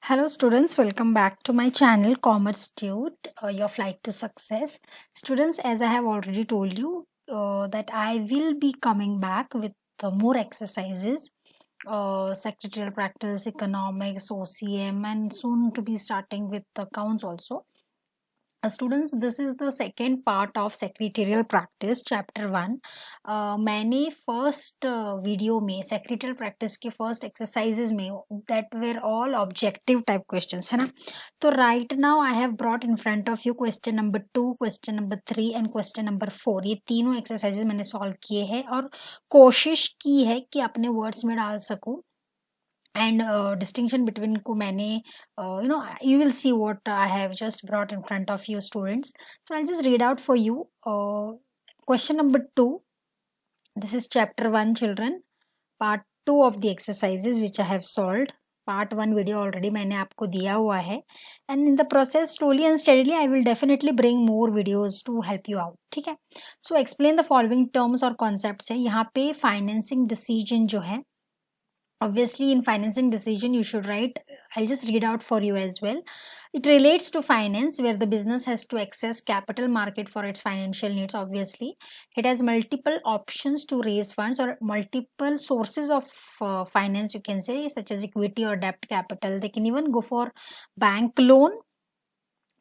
Hello students, welcome back to my channel Commerce Tute, your flight to success. Students, as I have already told you that I will be coming back with more exercises, secretarial practice, economics, OCM, and soon to be starting with accounts also. Students, this is the second part of secretarial practice chapter 1. मैंने first video में secretarial practice के first exercises में that were all objective type questions है ना. तो right now I have brought in front of you question number 2, question number 3 and question number 4. ये तीनों exercises मैंने सॉल्व किए हैं और कोशिश की है कि अपने वर्ड्स में डाल सकूं. And distinction between को मैंने you will see what I have just brought in front of you students. So I'll just read out for you question number 2. This is chapter 1 children, part 2 of the exercises which I have solved. Part 1 video already मैंने आपको दिया हुआ है, and in the process slowly and steadily I will definitely bring more videos to help you out. ठीक है. So explain the following terms और concepts है. यहाँ पे financing decision जो है, obviously in financing decision you should write, I'll just read out for you as well. It relates to finance where the business has to access capital market for its financial needs. Obviously it has multiple options to raise funds or multiple sources of finance, you can say, such as equity or debt capital. They can even go for bank loan,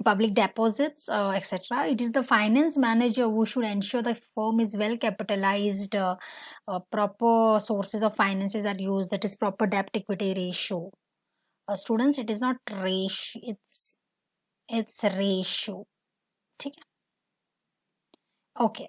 public deposits, etc. It is the finance manager who should ensure the firm is well capitalized, proper sources of finances are used, that is proper debt equity ratio. Students, it is not ratio, it's ratio. Okay.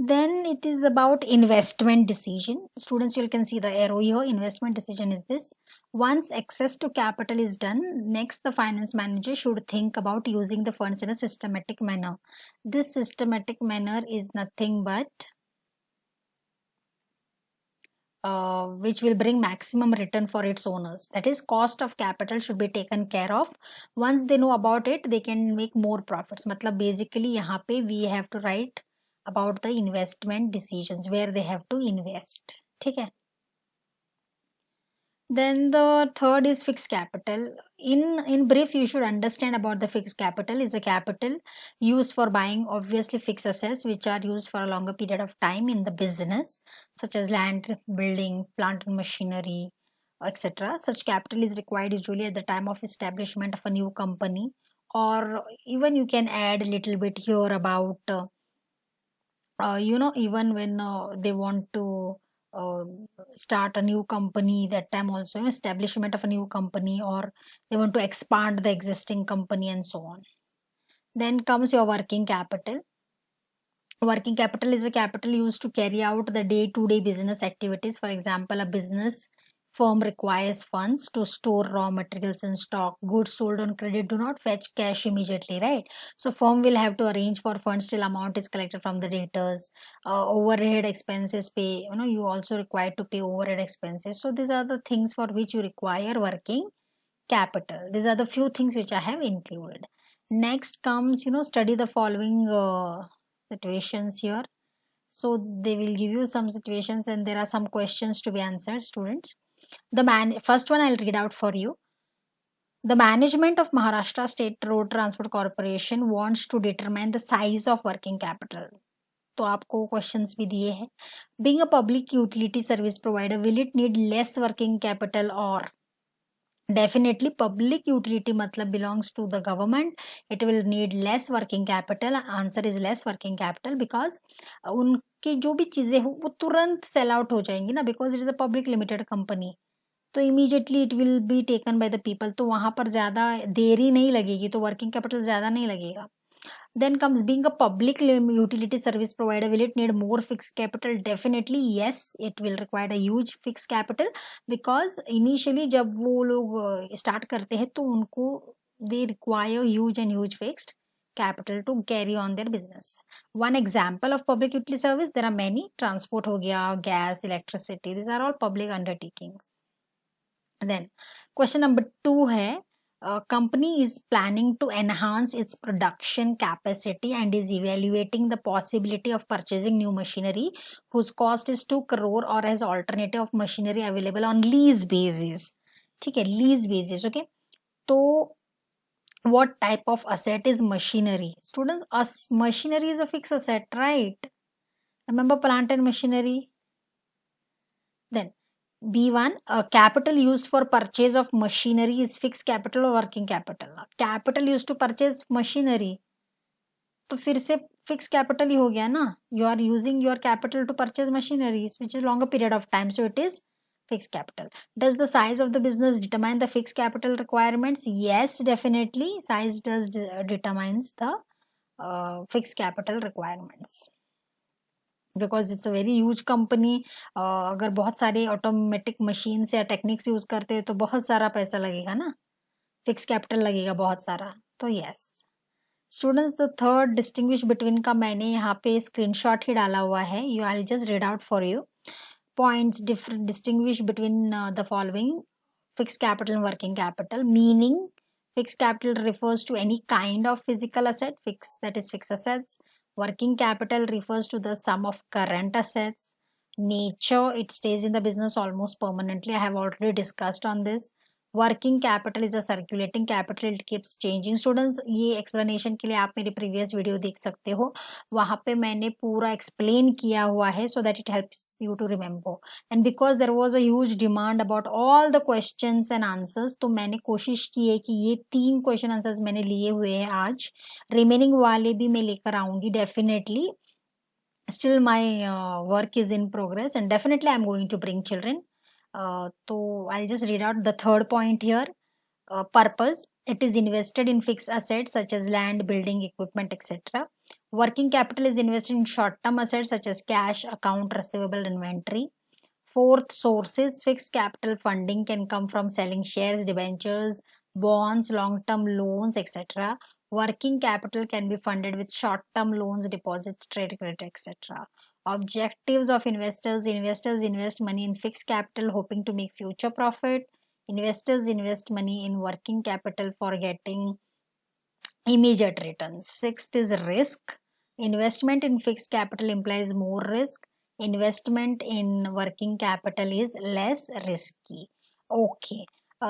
Then it is about investment decision. Students, you can see the arrow here. Investment decision is this. Once access to capital is done, next the finance manager should think about using the funds in a systematic manner. This systematic manner is nothing but which will bring maximum return for its owners. That is, cost of capital should be taken care of. Once they know about it, they can make more profits. मतलब basically यहाँ पे we have to write about the investment decisions where they have to invest. ठीक है. Then the third is fixed capital. In brief, you should understand about the fixed capital is a capital used for buying obviously fixed assets which are used for a longer period of time in the business, such as land, building, plant and machinery, etc. Such capital is required usually at the time of establishment of a new company, or even you can add a little bit here about even when they want to start a new company, that time also establishment of a new company, or they want to expand the existing company and so on. Then comes your working capital. Working capital is a capital used to carry out the day-to-day business activities. For example, a business firm requires funds to store raw materials in stock. Goods sold on credit do not fetch cash immediately, right? So firm will have to arrange for funds till amount is collected from the debtors. Overhead expenses pay, you also required to pay overhead expenses. So these are the things for which you require working capital. These are the few things which I have included. Next comes, study the following situations here. So they will give you some situations and there are some questions to be answered, students. First one I'll read out for you. The management of Maharashtra State Road Transport Corporation wants to determine the size of working capital. तो आपको questions भी दिए हैं. Being a public utility service provider, will it need less working capital or? Definitely public utility मतलब belongs to the government. It will need less working capital. Answer is less working capital because उनकी जो भी चीजें हो वो तुरंत sell out हो जाएंगी ना, because it is a public limited company. तो immediately it will be taken by the people. तो वहां पर ज्यादा देरी नहीं लगेगी, तो working capital ज्यादा नहीं लगेगा. Then comes being a public utility service provider, will it need more fixed capital? Definitely yes, it will require a huge fixed capital because initially जब वो लोग start करते हैं तो उनको they require huge fixed capital to carry on their business. One example of public utility service, there are many. Transport हो गया, gas, electricity, these are all public undertakings. Then question number 2 है, a company is planning to enhance its production capacity and is evaluating the possibility of purchasing new machinery whose cost is 2 crore or has alternative of machinery available on lease basis. ठीक है, lease basis. Okay, तो what type of asset is machinery? Students, machinery is a fixed asset, right? Remember plant and machinery? Then B1, capital used for purchase of machinery is fixed capital or working capital. Capital used to purchase machinery, तो फिर से fix capital ही हो गया ना. You are using your capital to purchase machineries which is longer period of time, so it is fixed capital. Does the size of the business determine the fixed capital requirements? Yes, definitely. Size determines the fixed capital requirements. Because it's a very huge company. अगर बहुत सारे automatic machine या techniques use करते हैं तो बहुत सारा पैसा लगेगा ना, फिक्स कैपिटल लगेगा बहुत सारा. तो yes students, the third distinguish between का मैंने यहाँ पे स्क्रीनशॉट ही डाला हुआ है. You I just read out for you. Points distinguish between the following: fixed capital and working capital. Meaning, fixed capital refers to any kind of physical asset, that is fixed assets. Working capital refers to the sum of current assets. Nature, it stays in the business almost permanently. I have already discussed on this. Working capital is a circulating capital, it keeps changing. Students, ये explanation के लिए आप मेरी previous video देख सकते हो, वहाँ पे मैंने पूरा explain किया हुआ है so that it helps you to remember. And because there was a huge demand about all the questions and answers, तो मैंने कोशिश की है कि ये 3 question answers मैंने लिए हुए हैं आज, remaining वाले भी मैं लेकर आऊंगी definitely. Still my work is in progress and definitely I'm going to bring children. So I'll just read out the third point here. Purpose: it is invested in fixed assets such as land, building, equipment, etc. Working capital is invested in short-term assets such as cash, account receivable, inventory. Fourth, sources: fixed capital funding can come from selling shares, debentures, bonds, long-term loans, etc. Working capital can be funded with short-term loans, deposits, trade credit, etc. Objectives of investors: investors invest money in fixed capital hoping to make future profit. Investors invest money in working capital for getting immediate returns. Sixth is risk: investment in fixed capital implies more risk. Investment in working capital is less risky. Okay.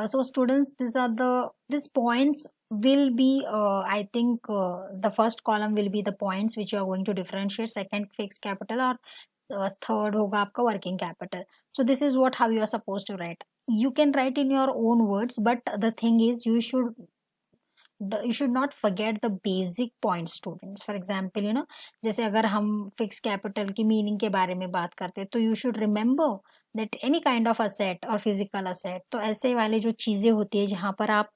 So students, these points will be, I think the first column will be the points which you are going to differentiate. Second, fixed capital, or third होगा आपका working capital. So this is how you are supposed to write. You can write in your own words, but the thing is you should not forget the basic points, students. For example, जैसे अगर हम fixed capital की meaning के बारे में बात करते हैं तो you should remember that any kind of asset or physical asset, तो ऐसे वाले जो चीजें होती है जहाँ पर आप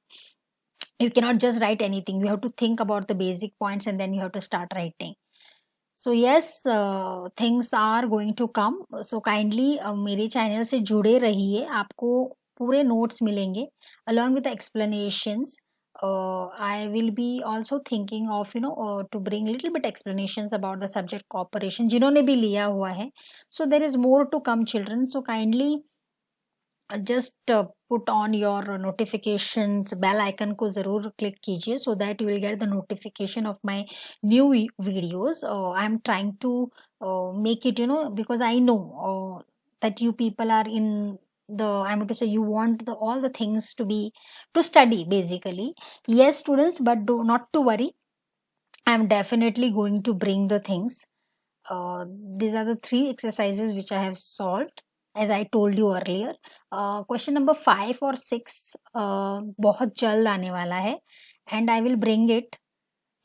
you cannot just write anything, you have to think about the basic points and then you have to start writing. So yes, things are going to come, so kindly मेरे channel से जुड़े रहिए, आपको पूरे notes मिलेंगे along with the explanations. I will be also thinking of to bring little bit explanations about the subject cooperation जिन्होंने भी लिया हुआ है. So there is more to come, children, so kindly just put on your notifications, bell icon को जरूर click कीजिए so that you will get the notification of my new videos. I am trying to make it because I know that you people are in I want to say you want all the things to study basically. Yes, students, but not to worry, I am definitely going to bring the things. These are the 3 exercises which I have solved as I told you earlier. Question number 5 or 6 बहुत जल्द आने वाला है and I will bring it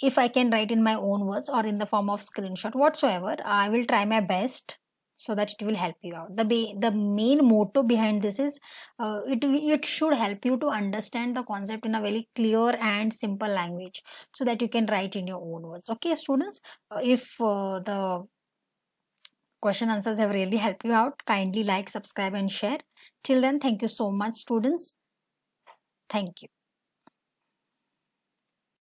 if I can write in my own words or in the form of screenshot whatsoever. I will try my best so that it will help you out. The main motto behind this is it should help you to understand the concept in a very clear and simple language so that you can write in your own words. Okay, students, if the question answers have really helped you out, kindly like, subscribe and share. Till then, thank you so much, students. Thank you.